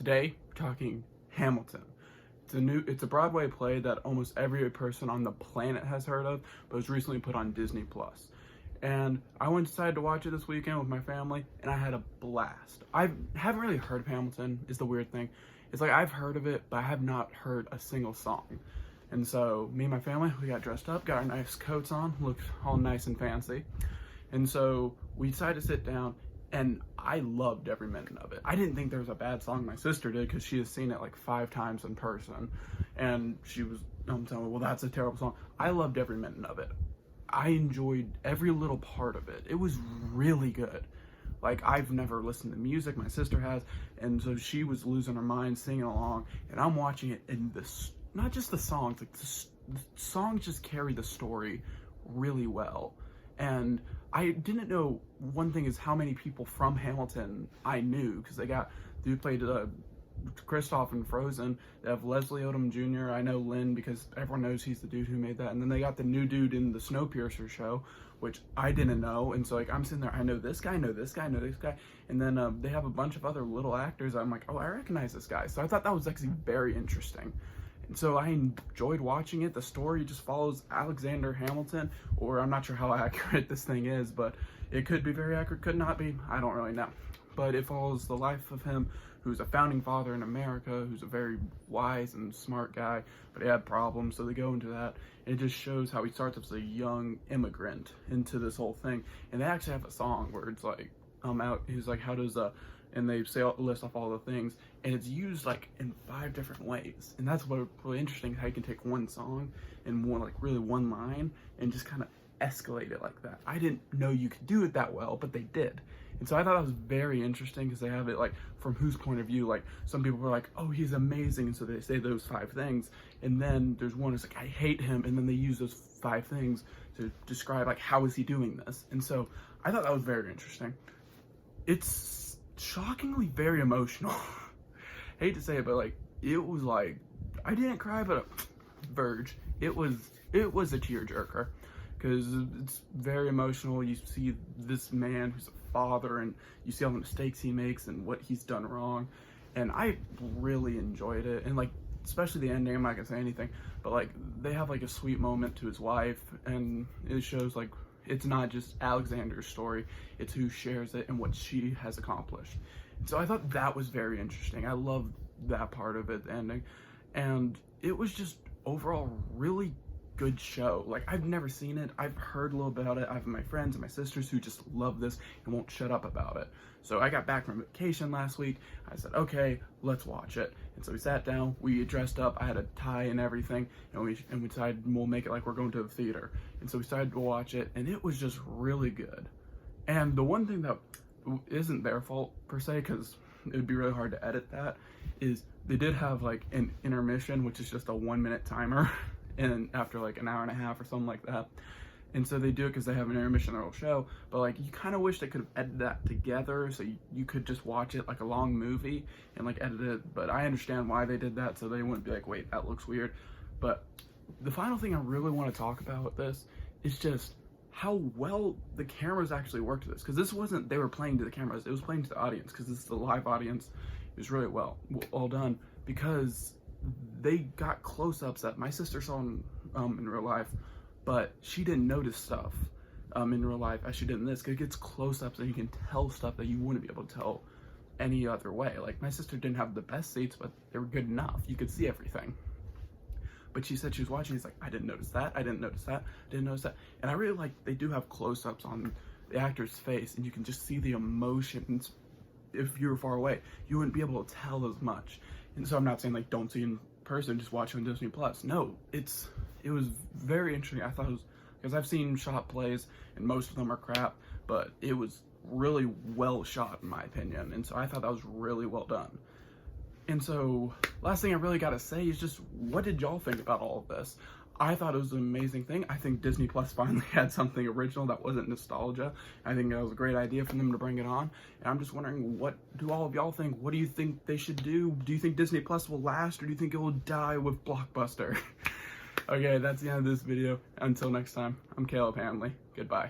Today, we're talking Hamilton. It's a Broadway play that almost every person on the planet has heard of, but was recently put on Disney Plus. And I decided to watch it this weekend with my family, and I had a blast. I haven't really heard of Hamilton, is the weird thing. It's like I've heard of it, but I have not heard a single song. And so me and my family, we got dressed up, got our nice coats on, looked all nice and fancy. And so we decided to sit down, and I loved every minute of it. I didn't think there was a bad song. My sister did, because she has seen it like 5 times in person. And she was telling me, well, that's a terrible song. I loved every minute of it. I enjoyed every little part of it. It was really good. Like, I've never listened to music, my sister has, and so she was losing her mind singing along, and I'm watching it, and not just the songs, like the songs just carry the story really well. And I didn't know, one thing is how many people from Hamilton I knew, because they played Kristoff in Frozen. They have Leslie Odom Jr. I know Lynn because everyone knows he's the dude who made that. And then they got the new dude in the Snowpiercer show, which I didn't know. And so like I'm sitting there, I know this guy, know this guy, know this guy. And then they have a bunch of other little actors. I'm like, oh, I recognize this guy. So I thought that was actually very interesting. And so I enjoyed watching it. The story just follows Alexander Hamilton, or I'm not sure how accurate this thing is, but it could be very accurate, could not be. I don't really know. But it follows the life of him, who's a founding father in America, who's a very wise and smart guy, but he had problems, so they go into that. And it just shows how he starts as a young immigrant into this whole thing. And they actually have a song where it's like, he's like, how does and they list off all the things, and it's used like in 5 different ways. And that's what's really interesting, how you can take one song and one line and just kind of escalate it like that. I didn't know you could do it that well, but they did. And so I thought that was very interesting, because they have it like from whose point of view. Like some people were like, oh, he's amazing, and so they say those 5 things, and then there's one who's like, I hate him, and then they use those 5 things to describe like how is he doing this. And so I thought that was very interesting. It's shockingly very emotional. Hate to say it, but like it was like, I didn't cry, but verge. It was a tearjerker, because it's very emotional. You see this man who's a father, and you see all the mistakes he makes and what he's done wrong, and I really enjoyed it. And like, especially the ending, I'm not gonna say anything, but like they have like a sweet moment to his wife, and it shows like it's not just Alexander's story, it's who shares it and what she has accomplished. And so I thought that was very interesting. I loved that part of it, the ending. And it was just overall really good show. Like, I've never seen it. I've heard a little bit about it. I have my friends and my sisters who just love this and won't shut up about it. So I got back from vacation last week. I said, okay, let's watch it. And so we sat down, we dressed up. I had a tie and everything, and we decided we'll make it like we're going to the theater. And so we started to watch it, and it was just really good. And the one thing that isn't their fault per se, because it would be really hard to edit that, is they did have like an intermission, which is just a 1-minute timer, and after like an hour and a half or something like that. And so they do it because they have an intermission in their whole show, but like you kind of wish they could have edited that together so you could just watch it like a long movie and like edit it. But I understand why they did that, so they wouldn't be like, wait, that looks weird. But the final thing I really want to talk about with this is just how well the cameras actually worked with this, because this wasn't they were playing to the cameras, it was playing to the audience, because this is the live audience. It was really well done, because they got close-ups that my sister saw in real life, but she didn't notice stuff in real life as she did in this, because it gets close-ups and you can tell stuff that you wouldn't be able to tell any other way. Like, my sister didn't have the best seats, but they were good enough. You could see everything. But she said she was watching, he's like, I didn't notice that, I didn't notice that, I didn't notice that. And I really like, they do have close-ups on the actor's face, and you can just see the emotions. If you were far away, you wouldn't be able to tell as much. And so I'm not saying like don't see in person, just watch it on Disney Plus. No, it was very interesting. I thought it was, because I've seen shot plays and most of them are crap, but it was really well shot in my opinion. And so I thought that was really well done. And so last thing I really got to say is just, what did y'all think about all of this? I thought it was an amazing thing. I think Disney Plus finally had something original that wasn't nostalgia. I think that was a great idea for them to bring it on. And I'm just wondering, what do all of y'all think? What do you think they should do? Do you think Disney Plus will last, or do you think it will die with Blockbuster? Okay, that's the end of this video. Until next time, I'm Caleb Hamily. Goodbye.